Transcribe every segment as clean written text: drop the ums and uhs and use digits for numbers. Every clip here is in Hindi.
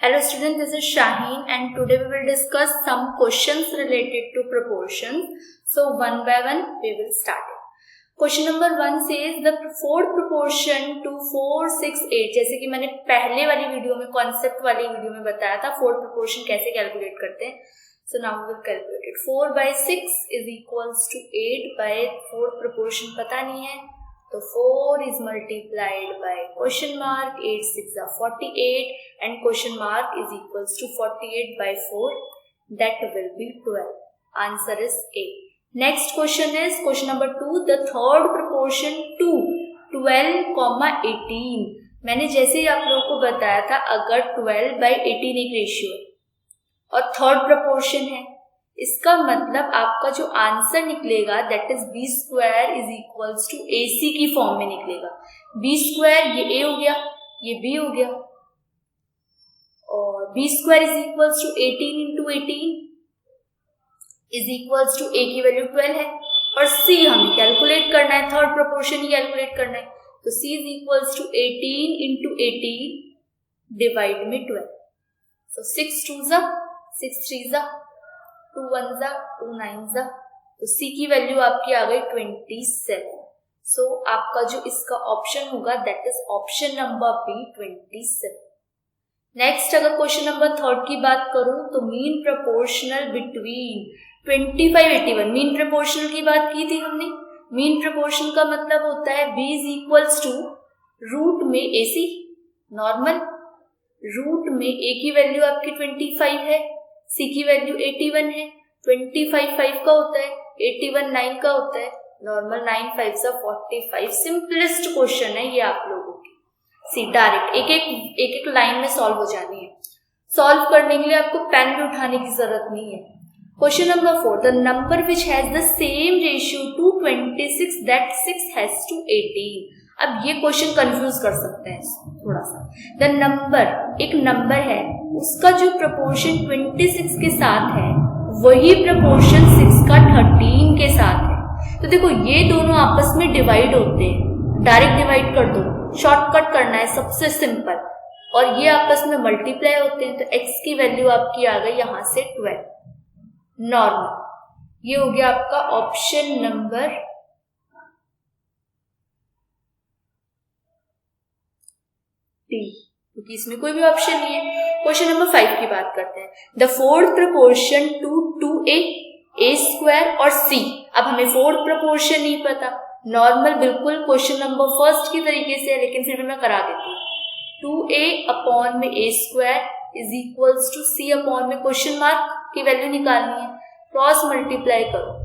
Hello students, this is Shaheen and today we will discuss some questions related to proportions. So one by one we will start it. Question number 1 says the fourth proportion to 4, 6, 8. जैसे कि मैंने पहले वाली वीडियो में कॉन्सेप्ट वाली वीडियो में बताया था फोर्थ प्रोपोर्शन कैसे कैलकुलेट करते हैं. So now we will calculate it. 4 by 6 is equals to 8 by fourth proportion पता नहीं है तो 4 is multiplied by question mark 8 6 are 48 and question mark is equals to 48 by 4 that will be 12. Answer is A. Next question is question number 2. The third proportion to 12, 18. मैंने जैसे ही आप लोगों को बताया था अगर 12 by 18 एक रेशियो है और थर्ड प्रोपोर्शन है इसका मतलब आपका जो आंसर निकलेगा that is b square is equals to a c की फॉर्म में निकलेगा. बी स्क्वायर ये ए हो गया ये बी हो गया और b square is equals to 18 into 18 is equals to a की वैल्यू 12 है और सी हमें कैलकुलेट करना है, थर्ड प्रोपोर्शन ही कैलकुलेट करना है तो c is equals to 18 into 18 divide में 12. सो 6 2 जा 6 3 जा 2 1 जा 2 9 जा तो सी की वैल्यू आपकी आ गई 27. सो आपका जो इसका ऑप्शन होगा that is option number B 27. Next अगर क्वेश्चन नंबर 3 की बात करूं तो mean proportional between 25 81. Mean proportional की बात की थी हमने. मीन प्रोपोर्शन का मतलब होता है b is equals to root में ए सी नॉर्मल, रूट में a की वैल्यू आपकी 25 है, c की वैल्यू 81 है, 25 5 का होता है, 81 9 का होता है, नॉर्मल 9 5 से 45. सिंपलेस्ट क्वेश्चन है ये आप लोगों की. सी डायरेक्ट एक एक लाइन में सॉल्व हो जानी है. सॉल्व करने के लिए आपको पेन भी उठाने की जरूरत नहीं है. Question number 4. The number which has the same ratio to 26 that 6 has to 18. अब ये क्वेश्चन कंफ्यूज कर सकते हैं थोड़ा सा. द नंबर एक नंबर है उसका जो प्रोपोर्शन 26 के साथ है वही प्रोपोर्शन 6 का 13 के साथ है. तो देखो ये दोनों आपस में डिवाइड होते हैं, डायरेक्ट डिवाइड कर दो, शॉर्टकट करना है सबसे सिंपल, और ये आपस में मल्टीप्लाई होते हैं तो x की वैल्यू आपकी आ गई यहां से 12 नॉर्मल. ये हो गया आपका ऑप्शन नंबर डी क्योंकि इसमें कोई भी ऑप्शन नहीं है. क्वेश्चन नंबर 5 की बात करते हैं. The fourth proportion to 2a a square और c. अब हमें फोर्थ प्रोपोर्शन नहीं पता, नॉर्मल बिल्कुल क्वेश्चन नंबर 1 की तरीके से है लेकिन फिर भी मैं करा देती हूँ. 2a अपॉन में a square is equals to c upon में क्वेश्चन मार्क की वैल्यू निकालनी है, क्रॉस मल्टीप्लाई करो.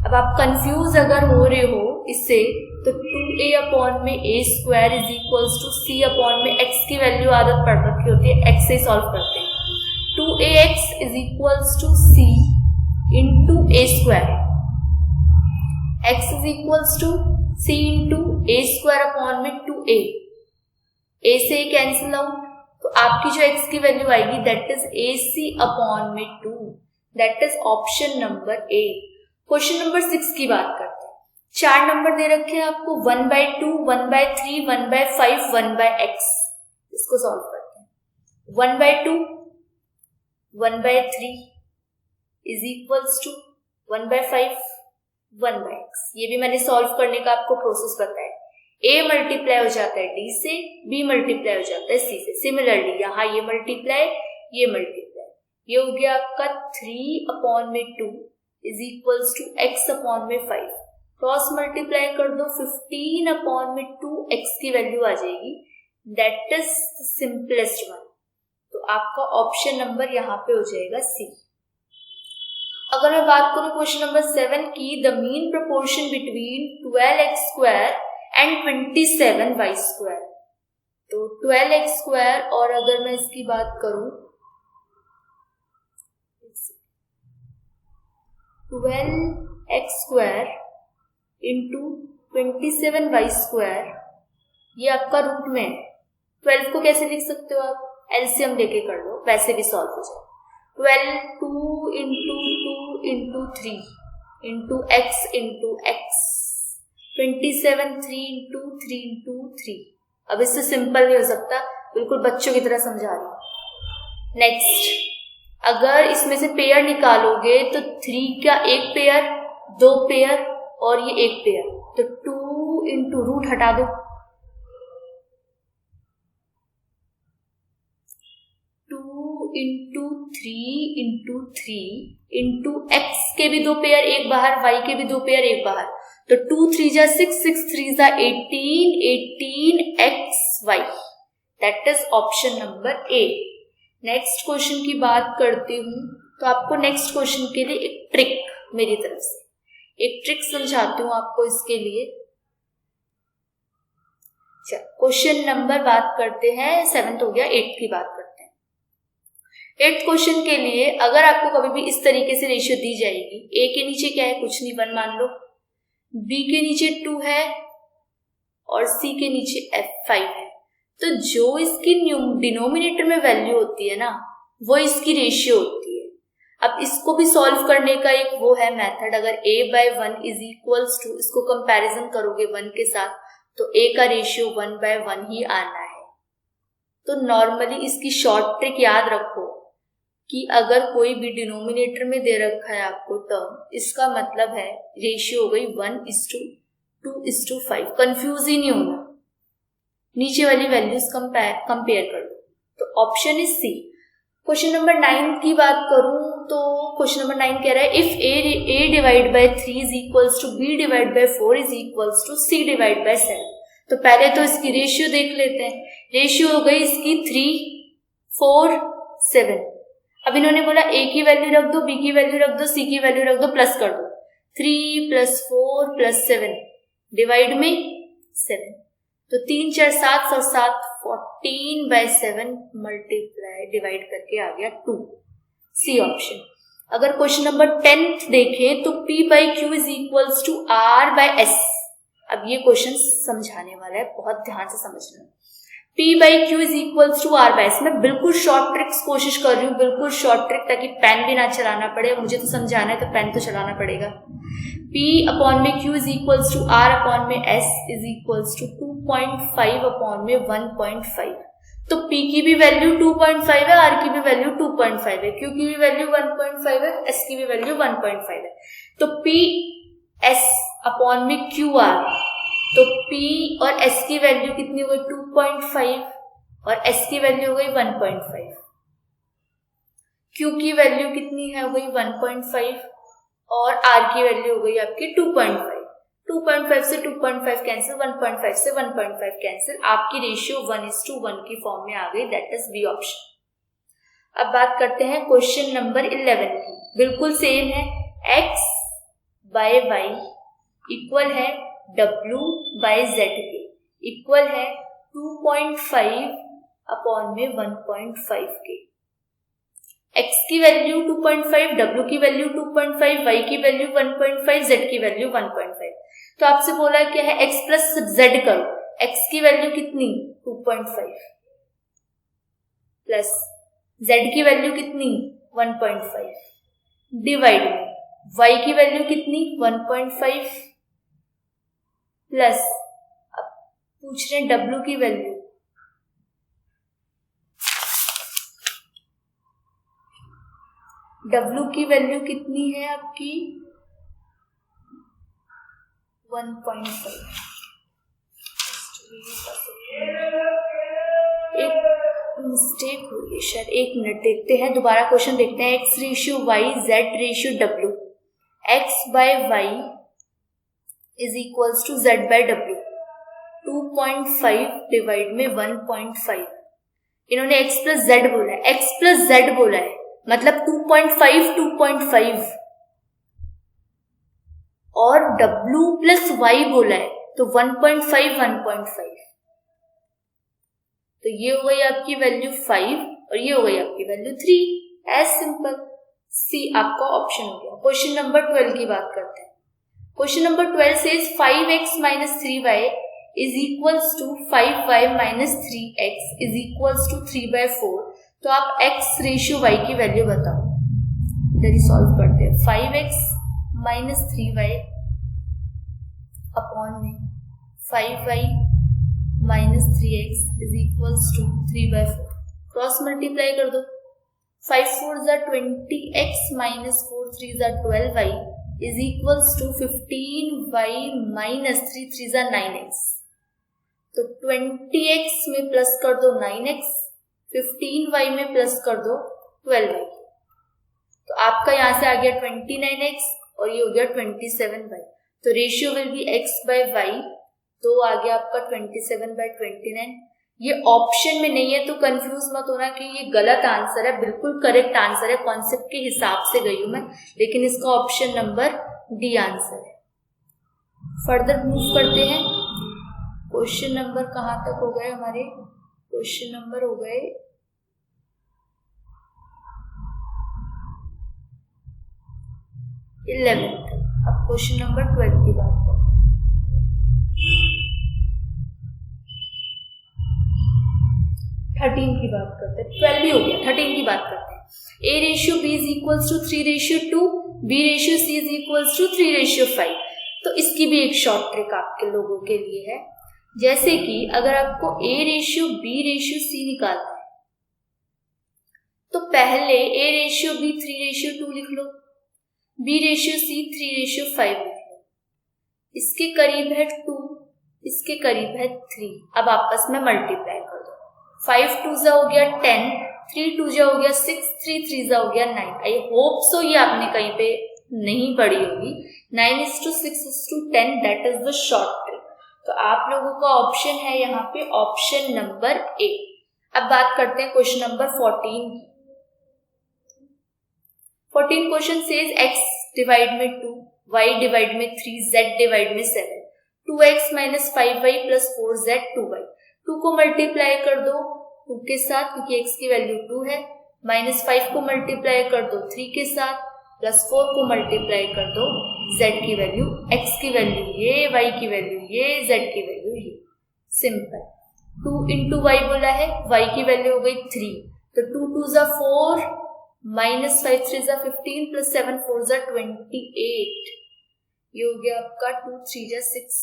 अब आप कंफ्यूज अगर हो रहे हो इससे तो 2a अपॉन में a square is equals to c upon में x की वैल्यू आदत पड़ रखी होती है, x से सॉल्व करते हैं. 2ax is equals to c into a square, x is equals to c into a square upon में 2a. a से कैंसिल आउट तो आपकी जो x की वैल्यू आएगी दैट इज ac अपॉन में 2. That is option number A. Question number 6 की बात करते हैं. 4 नंबर दे रखे हैं आपको 1 by 2, 1 by 3, 1 by 5, 1 by x. इसको सॉल्व करते हैं. 1 by 2, 1 by 3 is equals to 1 by 5, 1 by x. ये भी मैंने सॉल्व करने का आपको प्रोसेस बताया. a मल्टीप्लाई हो जाता है d से, b मल्टीप्लाई हो जाता है c से. सिमिलरली यहाँ ये मल्टीप्लाई ये मल्टीप्लाई, ये हो गया आपका 3 अपॉन में 2 is equals to x upon में 5. क्रॉस मल्टीप्लाई कर दो 15 अपॉन में 2x की वैल्यू आ जाएगी. That is simplest one. तो आपका ऑप्शन नंबर यहाँ पे हो जाएगा सी. अगर मैं बात करूं क्वेश्चन नंबर 7 की, the mean proportion between 12x square and 27y square. तो 12x स्क्वायर और अगर मैं इसकी बात करूं 12x square into 27y square ये आपका रूट में 12 को कैसे लिख सकते हो आप, एलसीएम लेके कर लो वैसे भी सॉल्व हो जाए. 12 2 into 2 into 3 into x into x 27 3 into 3 into 3. अब इससे सिंपल नहीं हो सकता, बिल्कुल बच्चों की तरह समझा रही हूँ. नेक्स्ट, अगर इसमें से पेयर निकालोगे तो 3 का एक पेयर, 2 पेयर और ये एक पेयर, तो 2 इंटू रूट हटा दो, 2 इंटू 3 इंटू 3 इंटू एक्स के भी 2 पेयर एक बाहर, वाई के भी 2 पेयर एक बाहर, तो 2 3 जा 6, 6 3 जा 18, 18 X Y, that is option number A. Next question की बात करती हूँ, तो आपको नेक्स्ट क्वेश्चन के लिए एक ट्रिक मेरी तरफ से, एक ट्रिक समझाती हूँ आपको इसके लिए। चल क्वेश्चन नंबर बात करते हैं, 7th हो गया, 8th की बात करते हैं। 8th क्वेश्चन के लिए अगर आपको कभी भी इस तरीके से रेशियो दी जाएगी, ए के नीचे क्या है, कुछ नहीं, 1 मान लो, बी के नीचे 2 है और सी के नीचे 5 है, तो जो इसकी डिनोमिनेटर में वैल्यू होती है ना, वो इसकी रेशियो होती है। अब इसको भी सॉल्व करने का एक वो है मेथड, अगर a/1 इज इक्वल्स टू, इसको कंपैरिजन करोगे 1 के साथ, तो a का रेशियो 1/1 ही आना है। तो नॉर्मली इसकी शॉर्ट ट्रिक याद रखो कि अगर कोई भी डिनोमिनेटर में दे रखा है आपको टर्म, इसका मतलब है रेशियो हो गई 1:2:5, कंफ्यूज ही नहीं होना, नीचे वाली वैल्यूज कंपेयर कर लो। तो option is C. Question number 9 की बात करूं तो क्वेश्चन नंबर 9 कह रहा है if a divide by 3 is equals to b divide by 4 is equals to c divide by 7। तो पहले तो इसकी रेशियो देख लेते हैं। रेशियो हो गई इसकी 3, 4, 7। अब इन्होंने बोला a की वैल्यू रख दो, b की वैल्यू रख दो, c की वैल्यू रख दो, प्लस कर दो, 3 + 4 + 7 डिवाइड में 7, तो 3 4 7 और 7 14/7 मल्टीप्लाई डिवाइड करके आ गया 2, सी ऑप्शन। अगर क्वेश्चन नंबर 10 देखें तो p/q is equals to r/s। अब ये क्वेश्चन समझाने वाला है, बहुत ध्यान से समझना। p/q is equals to r/s। मैं बिल्कुल शॉर्ट ट्रिक्स कोशिश कर रही हूँ, बिल्कुल शॉर्ट ट्रिक, ताकि पेन भी ना चलाना पड़े। मुझे तो समझाना है तो पेन तो चलाना पड़ेगा। p/q is equals to r/s is equals to 2.5/1.5। तो p की भी वैल्यू 2.5 है, r की भी वैल्यू 2.5 है, q की भी वैल्यू 1.5 है, s की भी वैल्यू 1.5 है। तो p/s/qr, तो p और s की वैल्यू कितनी हो गई 2.5 और s की वैल्यू हो गई 1.5। q की वैल्यू कितनी है, हो गई 1.5 और r की वैल्यू हो गई आपकी 2.5। 2.5 से 2.5 कैंसिल, 1.5 से 1.5 कैंसिल, आपकी रेशियो 1:1 की फॉर्म में आ गई, दैट इज बी ऑप्शन। अब बात करते हैं क्वेश्चन नंबर 11 की। बिल्कुल सेम है, x/y इक्वल है w/z के, इक्वल है 2.5/1.5 के। x की वैल्यू 2.5, w की वैल्यू 2.5, y की वैल्यू 1.5, z की वैल्यू 1.5। तो आपसे बोला क्या है x प्लस z करो। x की वैल्यू कितनी 2.5 प्लस z की वैल्यू कितनी 1.5 डिवाइड में y की वैल्यू कितनी 1.5 प्लस, अब पूछ रहे हैं w की वैल्यू, W की वैल्यू कितनी है आपकी 1.5। एक मिस्टेक हुई है शायद, 1 मिनट देखते हैं, दोबारा क्वेश्चन देखते हैं। x/y, z/w, x/y is equals to z/w, 2.5 divide में 1.5। इन्होंने x प्लस z बोला है, x प्लस z बोला है, मतलब 2.5 और w प्लस y बोला है, तो 1.5। तो ये हो गई आपकी वैल्यू 5 और ये हो गई आपकी वैल्यू 3, एज सिंपल। सी आपका ऑप्शन हो गया। क्वेश्चन नंबर 12 की बात करते हैं। Question number 12 says 5x - 3y is equals to 5y - 3x is equals to 3/4। तो आप x रेशियो y की वैल्यू बताओ। इधर ही सॉल्व करते हैं। 5x - 3y अपॉन में 5y - 3x is equals to 3/4। Cross multiply कर दो, 5 4 जा 20x minus 4 3 जा 12y is equals to 15y minus 3 3 जा 9x। तो 20x में प्लस कर दो 9x, 15y में प्लस कर दो 12y। तो आपका यहाँ से आ गया 29x और ये हो गया 27y। तो ratio will be x by y, तो आ गया आपका 27/29। ये ऑप्शन में नहीं है तो कंफ्यूज मत होना कि ये गलत आंसर है, बिल्कुल करेक्ट आंसर है, कॉन्सेप्ट के हिसाब से गई हूं मैं, लेकिन इसका ऑप्शन नंबर डी आंसर है। फर्दर मूव करते हैं। क्वेश्चन नंबर कहाँ तक हो गए हमारे? क्वेश्चन नंबर हो गए 11। अब क्वेश्चन नंबर 12 की बात करते हैं। 13 की बात करते हैं, 12 भी हो गया, 13 की बात करते हैं। A ratio B is equals to 3:2, B ratio C is equals to 3:5। तो इसकी भी एक शॉर्ट ट्रिक आपके लोगों के लिए है। जैसे कि अगर आपको A ratio B ratio C निकालना है तो पहले A रेशियो B 3:2 लिख लो, B रेशियो C 3:5 लिख लो। इसके करीब है 2, इसके करीब है 3। अब आपस में मल्टीप्लाई कर दो। 5 2 जा हो गया 10, 3 2 जा हो गया 6, 3 3 जा हो गया 9। आई होप सो ये आपने कहीं पे नहीं पढ़ी होगी। 9:6:10, that is the short trick. तो आप लोगों का ऑप्शन है यहाँ पे ऑप्शन नंबर ए। अब बात करते हैं क्वेश्चन नंबर 14 की। 14 क्वेश्चन सेज x डिवाइड में 2, y डिवाइड में 3, z डिवाइड में 7, 2x minus 5y plus 4z 2y। 2 को मल्टीप्लाई कर दो 2 के साथ क्योंकि x की वैल्यू 2 है, माइनस 5 को मल्टीप्लाई कर दो 3 के साथ, प्लस 4 को मल्टीप्लाई कर दो z की वैल्यू, x की वैल्यू ये, y की वैल्यू ये, z की वैल्यू ये। सिंपल। 2 into y बोला है, y की वैल्यू हो गई 3, तो 2 2 जा 4, माइनस 5 3 जा 15, प्लस 7 4 जा 28। ये हो गया आपका 2 3 जा 6,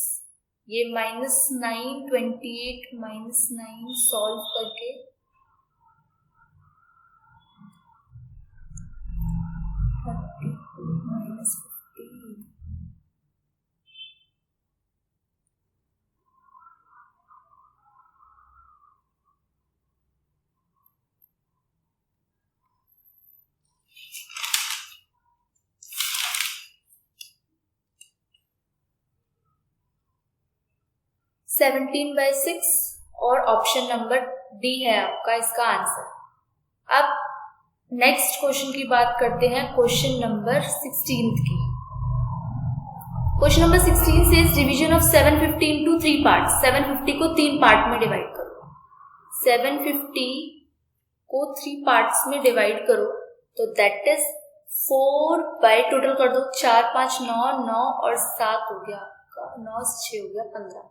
ये -9 28 -9 सॉल्व करके -15। (17/6) और ऑप्शन नंबर डी है आपका इसका आंसर। अब नेक्स्ट क्वेश्चन की बात करते हैं, क्वेश्चन नंबर 16 की। Question number 16 says division of 750 into 3 parts. 750 को 3 पार्ट में डिवाइड करो। 750 को 3 पार्ट्स में डिवाइड करो तो दैट इज 4 बाय टोटल कर दो, 4 5 9 9 और 7 हो गया आपका 9 6 हो गया 15,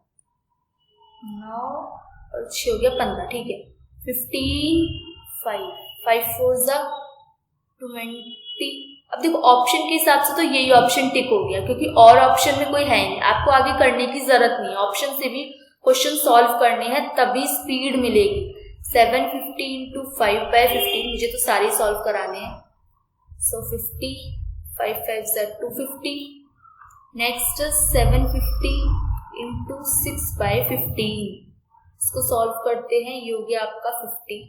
9 और 6 हो गया 15। ठीक है। 15 5 5 4 जा 20। अब देखो ऑप्शन के हिसाब से तो यही ऑप्शन टिक हो गया क्योंकि और ऑप्शन में कोई है नहीं, आपको आगे करने की जरूरत नहीं है। ऑप्शन से भी क्वेश्चन सॉल्व करने हैं तभी स्पीड मिलेगी। 750 इंटू 5/15, मुझे तो सारे सॉल्व कराने हैं। सो 50, 5 5 जा 250। नेक्स्ट 750 इंटू 6/15, इसको सॉल्व करते हैं, ये हो गया आपका 50।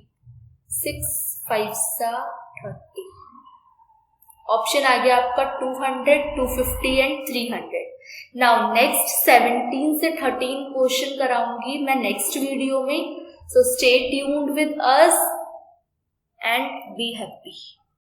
6 5 जा 30। ऑप्शन आ गया आपका 200, 250 एंड 300। नाउ नेक्स्ट 17 से 13 क्वेश्चन कराऊंगी मैं नेक्स्ट वीडियो में। So stay tuned with us and be happy.